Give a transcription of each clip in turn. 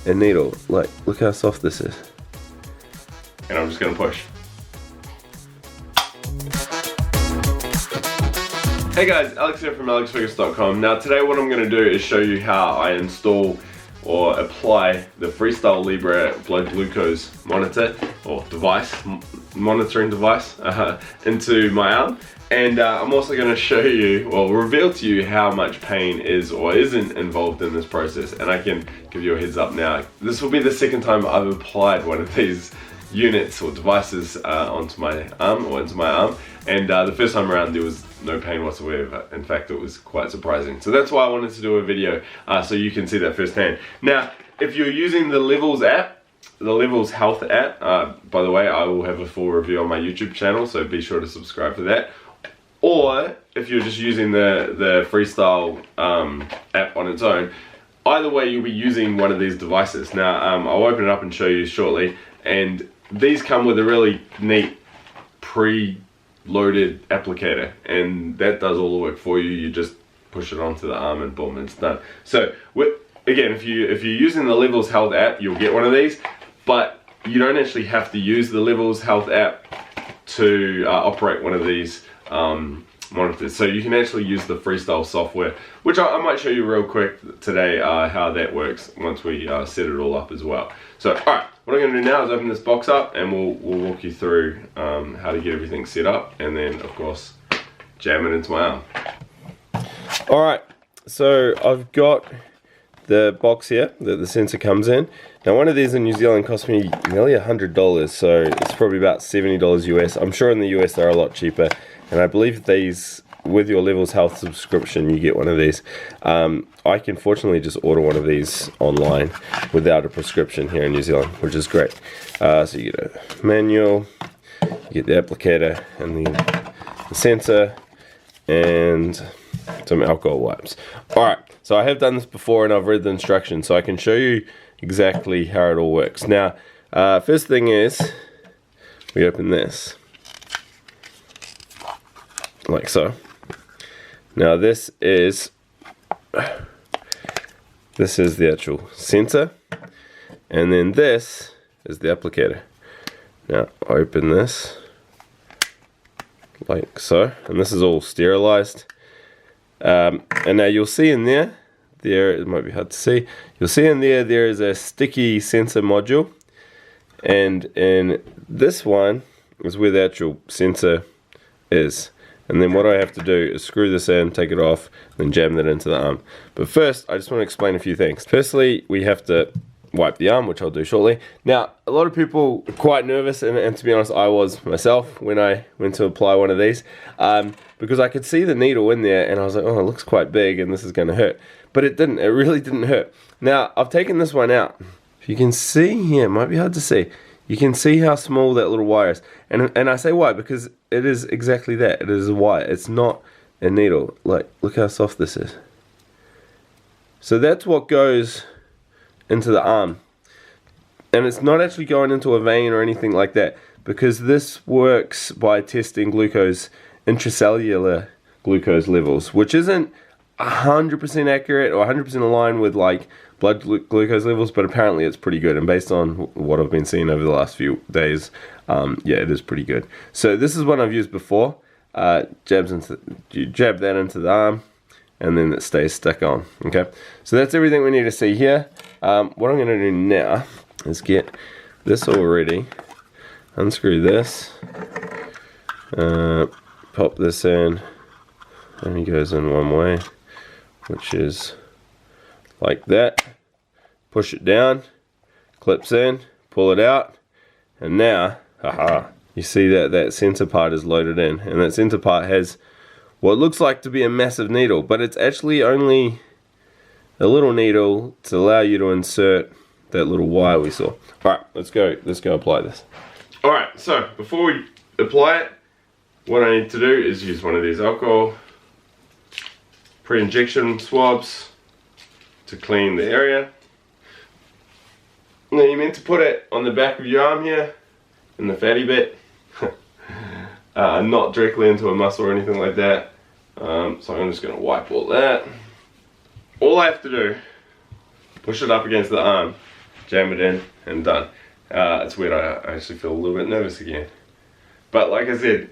a needle. Like, look how soft this is. And I'm just gonna push. Hey guys, Alex here from alexfergus.com. Now today what I'm going to do is show you how I install or apply the Freestyle Libre blood glucose monitor or device, monitoring device into my arm. And I'm also going to show you, well, reveal to you how much pain is or isn't involved in this process. And I can give you a heads up now. This will be the second time I've applied one of these units or devices onto my arm or into my arm, and the first time around there was no pain whatsoever. In fact, it was quite surprising. So that's why I wanted to do a video so you can see that firsthand. Now, if you're using the Levels app, the Levels Health app, by the way, I will have a full review on my YouTube channel, so be sure to subscribe for that. Or if you're just using the Freestyle app on its own, either way you'll be using one of these devices. Now, I'll open it up and show you shortly, and these come with a really neat pre-loaded applicator, and that does all the work for you. You just push it onto the arm and boom, it's done. So again, if you're using the Levels Health app, you'll get one of these, but you don't actually have to use the Levels Health app to operate one of these monitors. So you can actually use the Freestyle software, which I might show you real quick today how that works once we set it all up as well. So alright, what I'm going to do now is open this box up and we'll walk you through how to get everything set up, and then of course jam it into my arm. Alright, so I've got the box here that the sensor comes in. Now one of these in New Zealand cost me nearly $100, so it's probably about $70 US. I'm sure in the US they're a lot cheaper, and I believe these, with your Levels Health subscription, you get one of these. I can fortunately just order one of these online without a prescription here in New Zealand, which is great. So you get a manual, you get the applicator and the sensor, and some alcohol wipes. Alright, so I have done this before and I've read the instructions, so I can show you exactly how it all works. Now, first thing is, we open this, like so. Now this is the actual sensor, and then this is the applicator. Now open this, like so, and this is all sterilized. And now you'll see in there, it might be hard to see, you'll see in there is a sticky sensor module, and in this one is where the actual sensor is. And then what I have to do is screw this in, take it off, then jam that into the arm. But first, I just want to explain a few things. Firstly, we have to wipe the arm, which I'll do shortly. Now, a lot of people are quite nervous, and to be honest, I was myself when I went to apply one of these, because I could see the needle in there, and I was like, oh, it looks quite big, and this is going to hurt. But it didn't. It really didn't hurt. Now, I've taken this one out. If you can see here, it might be hard to see. You can see how small that little wire is. And I say wire because it is exactly that. It is a wire. It's not a needle. Like, look how soft this is. So that's what goes into the arm. And it's not actually going into a vein or anything like that, because this works by testing glucose, intracellular glucose levels, which isn't 100% accurate or 100% aligned with like blood glucose levels, but apparently it's pretty good, and based on what I've been seeing over the last few days, yeah, it is pretty good. So this is one I've used before. You jab that into the arm, and then it stays stuck on. Okay, so that's everything we need to see here. What I'm going to do now is get this all ready, unscrew this, pop this in, and he goes in one way, which is like that. Push it down, clips in, pull it out, and now, haha, you see that center part is loaded in, and that center part has what looks like to be a massive needle, but it's actually only a little needle to allow you to insert that little wire we saw. Alright, let's go apply this. Alright, so before we apply it, what I need to do is use one of these alcohol pre-injection swabs to clean the area. Now you're meant to put it on the back of your arm here, in the fatty bit, not directly into a muscle or anything like that. So I'm just going to wipe all that. All I have to do, push it up against the arm, jam it in, and done. It's weird, I actually feel a little bit nervous again. But like I said,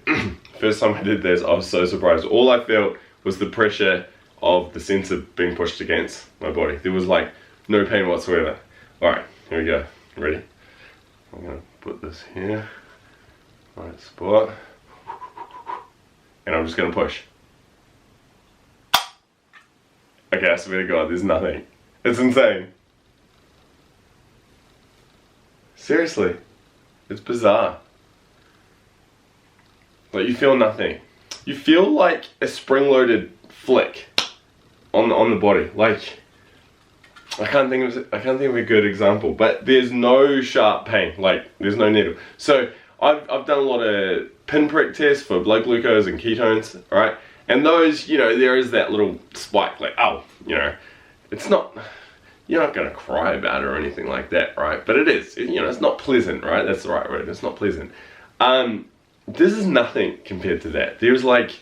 first time I did this, I was so surprised. All I felt was the pressure of the sensor being pushed against my body. There was like no pain whatsoever. Alright, here we go. Ready? I'm gonna put this here. Right spot. And I'm just gonna push. Okay, I swear to God, there's nothing. It's insane. Seriously. It's bizarre. Like, you feel nothing. You feel like a spring-loaded flick on the body. Like, I can't think of a good example, but there's no sharp pain. Like, there's no needle. So I've done a lot of pinprick tests for blood glucose and ketones, alright? And those, you know, there is that little spike, like, oh, you know, it's not, you're not gonna cry about it or anything like that, right? But it is, you know, it's not pleasant, right? That's the right word. It's not pleasant. This is nothing compared to that. There's like,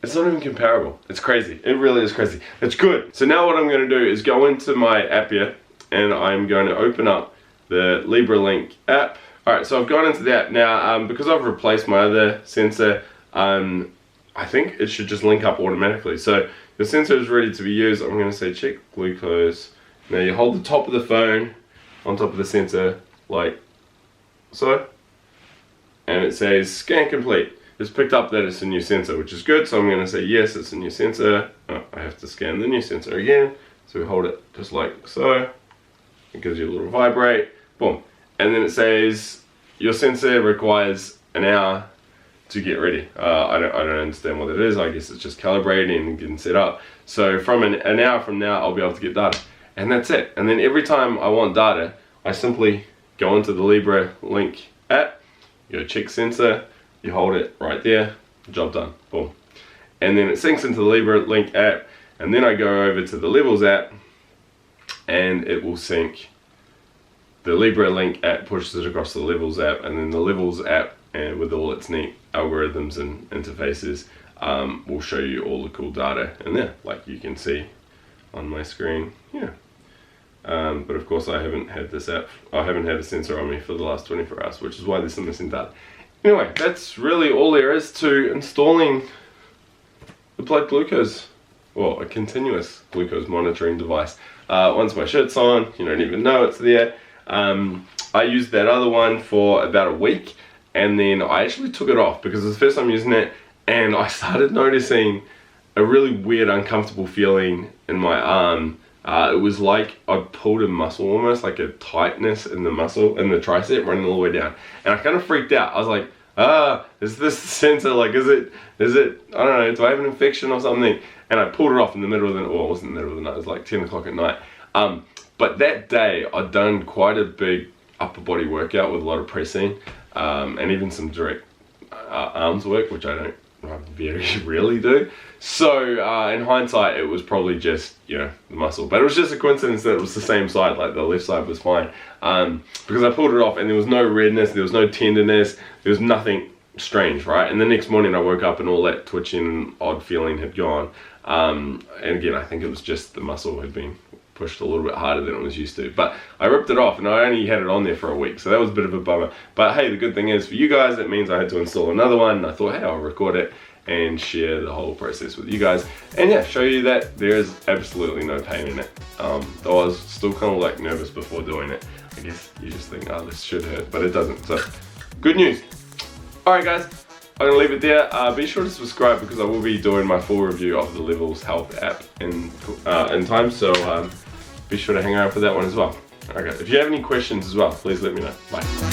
it's not even comparable. It's crazy. It really is crazy. It's good. So now what I'm going to do is go into my app here, and I'm going to open up the Libre Link app. Alright, so I've gone into the app. Now, because I've replaced my other sensor, I think it should just link up automatically. So the sensor is ready to be used. I'm going to say check glucose. Now you hold the top of the phone on top of the sensor, like so. And it says scan complete. It's picked up that it's a new sensor, which is good, so I'm going to say yes, it's a new sensor. Oh, I have to scan the new sensor again, so we hold it just like so. It gives you a little vibrate, boom. And then it says your sensor requires an hour to get ready. I don't understand what it is. I guess it's just calibrating and getting set up. So from an hour from now, I'll be able to get data, and that's it. And then every time I want data, I simply go into the Libre Link app. You go check sensor, you hold it right there, job done, boom. And then it syncs into the Libre Link app, and then I go over to the Levels app, and it will sync. The Libre Link app pushes it across the Levels app, and then the Levels app, and with all its neat algorithms and interfaces, will show you all the cool data in there, like you can see on my screen, yeah. But of course I haven't had this app, I haven't had a sensor on me for the last 24 hours, which is why there's some missing data. Anyway, that's really all there is to installing the blood glucose, or a continuous glucose monitoring device. Once my shirt's on, you don't even know it's there. I used that other one for about a week, and then I actually took it off because it was the first time using it, and I started noticing a really weird, uncomfortable feeling in my arm. It was like I pulled a muscle, almost like a tightness in the muscle, in the tricep, running all the way down. And I kind of freaked out. I was like, is this sensor, like, is it, I don't know, do I have an infection or something? And I pulled it off in the middle of the night. Well, it wasn't in the middle of the night, it was like 10 o'clock at night. But that day, I'd done quite a big upper body workout with a lot of pressing, and even some direct arms work, which I very rarely do. So in hindsight, it was probably just, you know, the muscle. But it was just a coincidence that it was the same side, like the left side was fine. Because I pulled it off and there was no redness, there was no tenderness, there was nothing strange, right? And the next morning I woke up and all that twitching and odd feeling had gone. And again, I think it was just the muscle had been pushed a little bit harder than it was used to. But I ripped it off and I only had it on there for a week, so that was a bit of a bummer. But hey, the good thing is for you guys, it means I had to install another one, and I thought, hey, I'll record it and share the whole process with you guys, and yeah, show you that there is absolutely no pain in it. Though I was still kind of like nervous before doing it. I guess you just think, oh, this should hurt, but it doesn't. So good news. Alright guys, I'm gonna leave it there. Be sure to subscribe because I will be doing my full review of the Levels Health app in time, so be sure to hang around for that one as well. Okay, if you have any questions as well, please let me know. Bye.